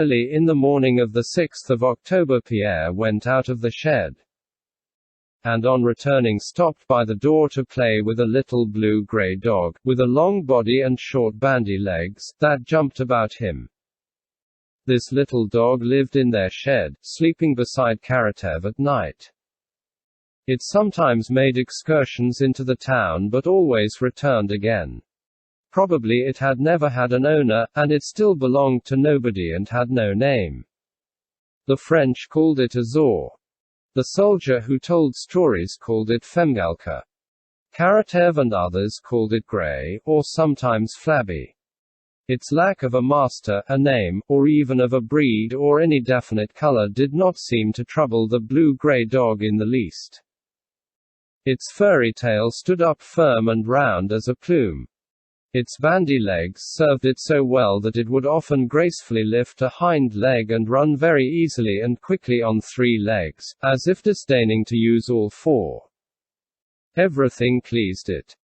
Early in the morning of the 6th of October, Pierre went out of the shed, and on returning stopped by the door to play with a little blue-gray dog, with a long body and short bandy legs, that jumped about him. This little dog lived in their shed, sleeping beside Karataev at night. It sometimes made excursions into the town but always returned again. Probably it had never had an owner, and it still belonged to nobody and had no name. The French called it Azor. The soldier who told stories called it Femgalka. Karataev and others called it Grey, or sometimes Flabby. Its lack of a master, a name, or even of a breed or any definite color did not seem to trouble the blue-gray dog in the least. Its furry tail stood up firm and round as a plume. Its bandy legs served it so well that it would often gracefully lift a hind leg and run very easily and quickly on 3 legs, as if disdaining to use all 4. Everything pleased it.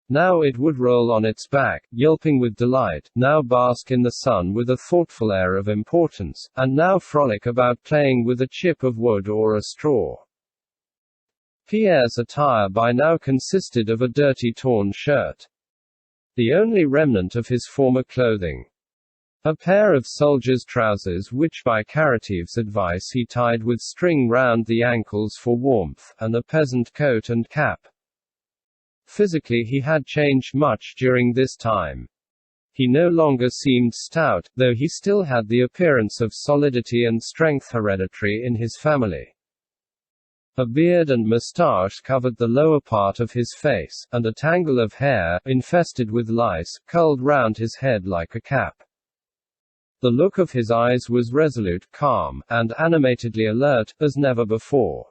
Now it would roll on its back, yelping with delight, now bask in the sun with a thoughtful air of importance, and now frolic about playing with a chip of wood or a straw. Pierre's attire by now consisted of a dirty torn shirt, the only remnant of his former clothing. A pair of soldier's trousers which by Karataev's advice he tied with string round the ankles for warmth, and a peasant coat and cap. Physically he had changed much during this time. He no longer seemed stout, though he still had the appearance of solidity and strength hereditary in his family. A beard and moustache covered the lower part of his face, and a tangle of hair, infested with lice, curled round his head like a cap. The look of his eyes was resolute, calm, and animatedly alert, as never before.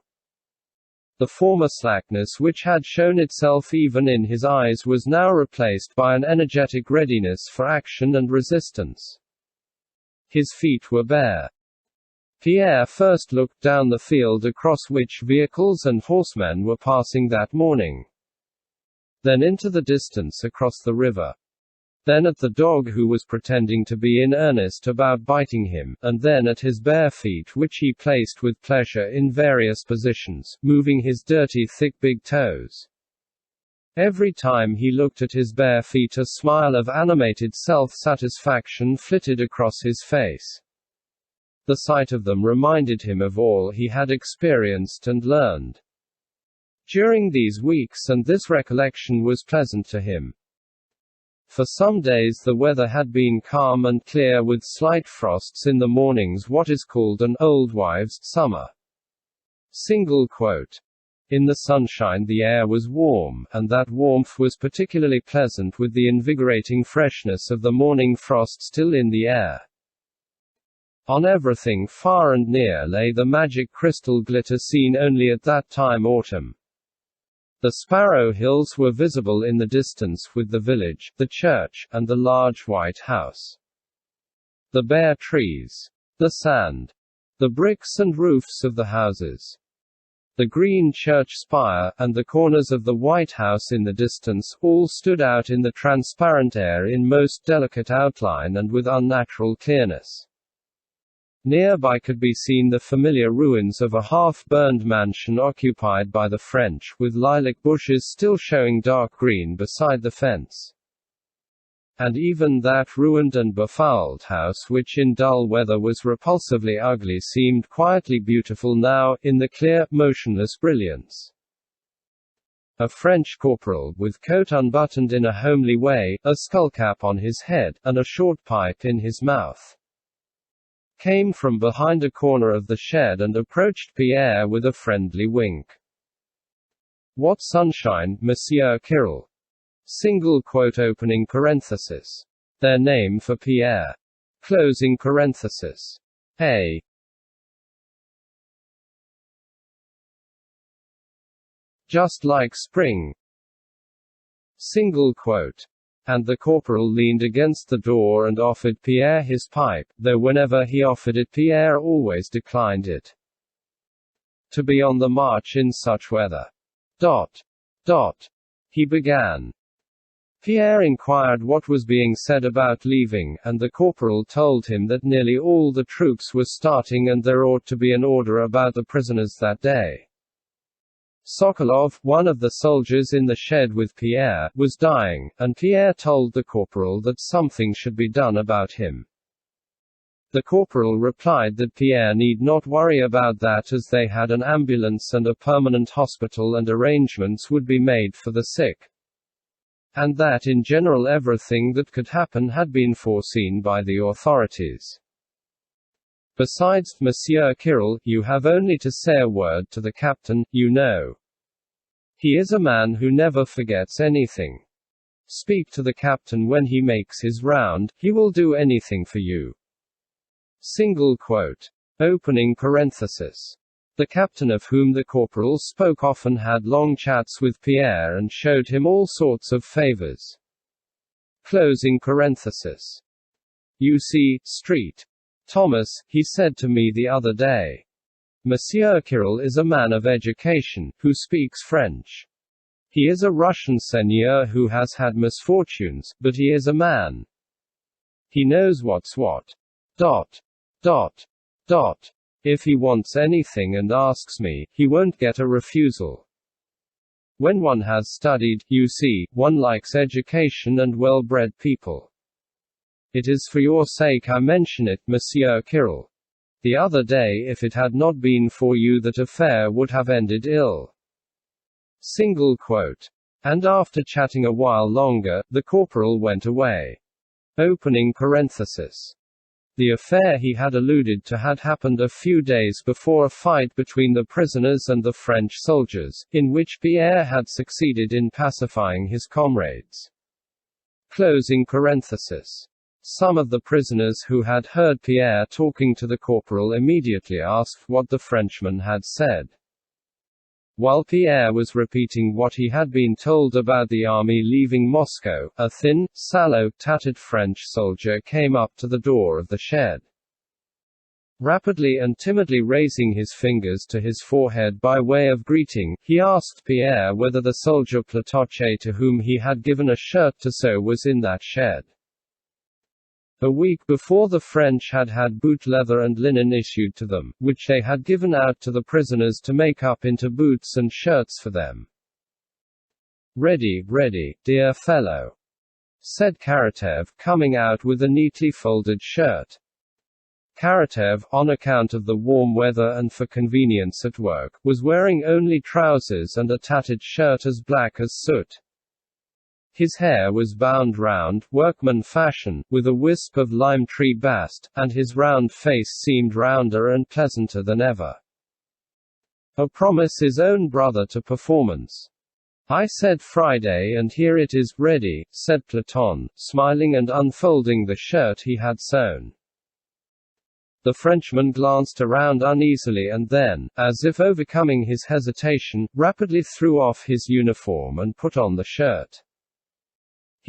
The former slackness which had shown itself even in his eyes was now replaced by an energetic readiness for action and resistance. His feet were bare. Pierre first looked down the field across which vehicles and horsemen were passing that morning. Then into the distance across the river. Then at the dog who was pretending to be in earnest about biting him, and then at his bare feet which he placed with pleasure in various positions, moving his dirty thick big toes. Every time he looked at his bare feet a smile of animated self-satisfaction flitted across his face. The sight of them reminded him of all he had experienced and learned during these weeks, and this recollection was pleasant to him. For some days the weather had been calm and clear with slight frosts in the mornings, what is called an old wives' summer. In the sunshine the air was warm, and that warmth was particularly pleasant with the invigorating freshness of the morning frost still in the air. On everything far and near lay the magic crystal glitter seen only at that time autumn. The Sparrow Hills were visible in the distance, with the village, the church, and the large white house. The bare trees, the sand, the bricks and roofs of the houses, the green church spire, and the corners of the White House in the distance, all stood out in the transparent air in most delicate outline and with unnatural clearness. Nearby could be seen the familiar ruins of a half-burned mansion occupied by the French, with lilac bushes still showing dark green beside the fence. And even that ruined and befouled house which in dull weather was repulsively ugly seemed quietly beautiful now, in the clear, motionless brilliance. A French corporal, with coat unbuttoned in a homely way, a skullcap on his head, and a short pipe in his mouth, came from behind a corner of the shed and approached Pierre with a friendly wink. "What sunshine, Monsieur Kirill!" Opening parenthesis. Their name for Pierre. Closing parenthesis. Hey! Just like spring. And the corporal leaned against the door and offered Pierre his pipe, though whenever he offered it Pierre always declined it. To be on the march in such weather. He began. Pierre inquired what was being said about leaving, and the corporal told him that nearly all the troops were starting and there ought to be an order about the prisoners that day. Sokolov, one of the soldiers in the shed with Pierre, was dying, and Pierre told the corporal that something should be done about him. The corporal replied that Pierre need not worry about that as they had an ambulance and a permanent hospital and arrangements would be made for the sick. And that in general everything that could happen had been foreseen by the authorities. Besides, Monsieur Kirill, you have only to say a word to the captain, you know. He is a man who never forgets anything. Speak to the captain when he makes his round, he will do anything for you. Single quote. Opening parenthesis. The captain of whom the corporal spoke often had long chats with Pierre and showed him all sorts of favors. Closing parenthesis. You see, Street. Thomas, he said to me the other day. Monsieur Kirill is a man of education, who speaks French. He is a Russian seigneur who has had misfortunes, but he is a man. He knows what's what. Dot. Dot. Dot. If he wants anything and asks me, he won't get a refusal. When one has studied, you see, one likes education and well-bred people. It is for your sake I mention it, Monsieur Kirill. The other day if it had not been for you that affair would have ended ill. Single quote. And after chatting a while longer, the corporal went away. Opening parenthesis. The affair he had alluded to had happened a few days before a fight between the prisoners and the French soldiers, in which Pierre had succeeded in pacifying his comrades. Closing parenthesis. Some of the prisoners who had heard Pierre talking to the corporal immediately asked what the Frenchman had said. While Pierre was repeating what he had been told about the army leaving Moscow, a thin, sallow, tattered French soldier came up to the door of the shed. Rapidly and timidly raising his fingers to his forehead by way of greeting, he asked Pierre whether the soldier Platoche to whom he had given a shirt to sew was in that shed. A week before the French had had boot leather and linen issued to them, which they had given out to the prisoners to make up into boots and shirts for them. Ready, ready, dear fellow, said Karataev, coming out with a neatly folded shirt. Karataev, on account of the warm weather and for convenience at work, was wearing only trousers and a tattered shirt as black as soot. His hair was bound round, workman fashion, with a wisp of lime tree bast, and his round face seemed rounder and pleasanter than ever. A promise his own brother to performance. I said Friday and here it is, ready, said Platon, smiling and unfolding the shirt he had sewn. The Frenchman glanced around uneasily and then, as if overcoming his hesitation, rapidly threw off his uniform and put on the shirt.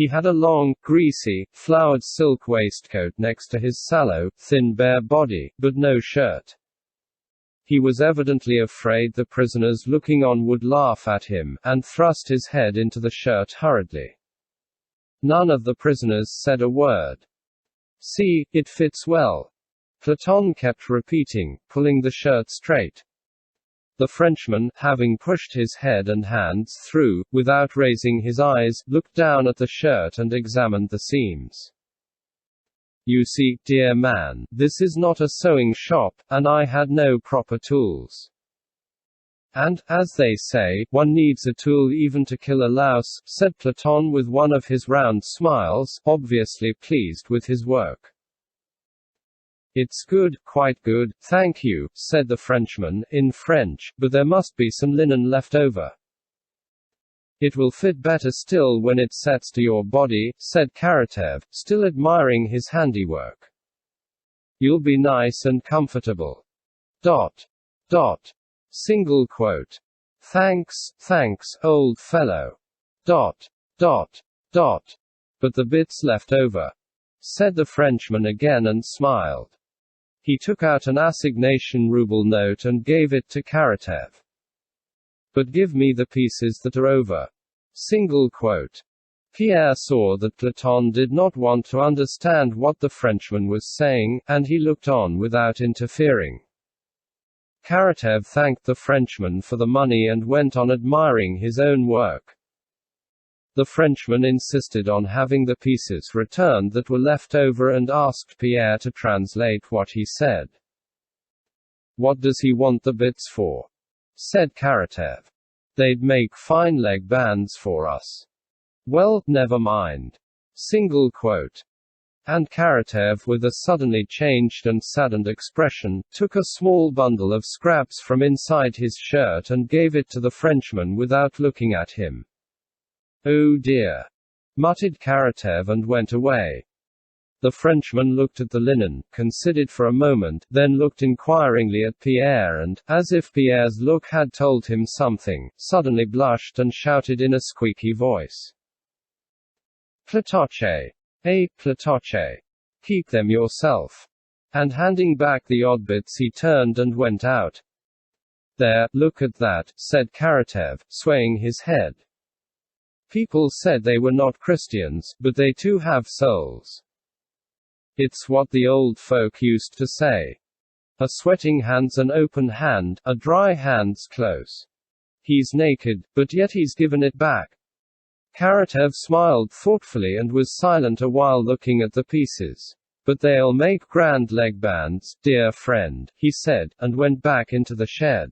He had a long, greasy, flowered silk waistcoat next to his sallow, thin bare body, but no shirt. He was evidently afraid the prisoners looking on would laugh at him, and thrust his head into the shirt hurriedly. None of the prisoners said a word. See, it fits well. Platon kept repeating, pulling the shirt straight. The Frenchman, having pushed his head and hands through, without raising his eyes, looked down at the shirt and examined the seams. You see, dear man, this is not a sewing shop, and I had no proper tools. And, as they say, one needs a tool even to kill a louse, said Platon with one of his round smiles, obviously pleased with his work. It's good, quite good, thank you, said the Frenchman, in French, but there must be some linen left over. It will fit better still when it sets to your body, said Karataev, still admiring his handiwork. You'll be nice and comfortable. Dot. Dot. Single quote. Thanks, old fellow. Dot. Dot. Dot. But the bits left over, said the Frenchman again and smiled. He took out an assignation ruble note and gave it to Karataev. But give me the pieces that are over. Single quote. Pierre saw that Platon did not want to understand what the Frenchman was saying, and he looked on without interfering. Karataev thanked the Frenchman for the money and went on admiring his own work. The Frenchman insisted on having the pieces returned that were left over and asked Pierre to translate what he said. "What does he want the bits for?" said Karataev. "They'd make fine leg bands for us." "Well, never mind." Single quote. And Karataev, with a suddenly changed and saddened expression, took a small bundle of scraps from inside his shirt and gave it to the Frenchman without looking at him. "Oh dear," muttered Karataev and went away. The Frenchman looked at the linen, considered for a moment, then looked inquiringly at Pierre and, as if Pierre's look had told him something, suddenly blushed and shouted in a squeaky voice, "Platoche! Platoche! Keep them yourself!" And handing back the odd bits he turned and went out. "There, look at that," said Karataev, swaying his head. "People said they were not Christians, but they too have souls. It's what the old folk used to say. A sweating hand's an open hand, a dry hand's close. He's naked, but yet he's given it back." Karataev smiled thoughtfully and was silent a while looking at the pieces. "But they'll make grand leg bands, dear friend," he said, and went back into the shed.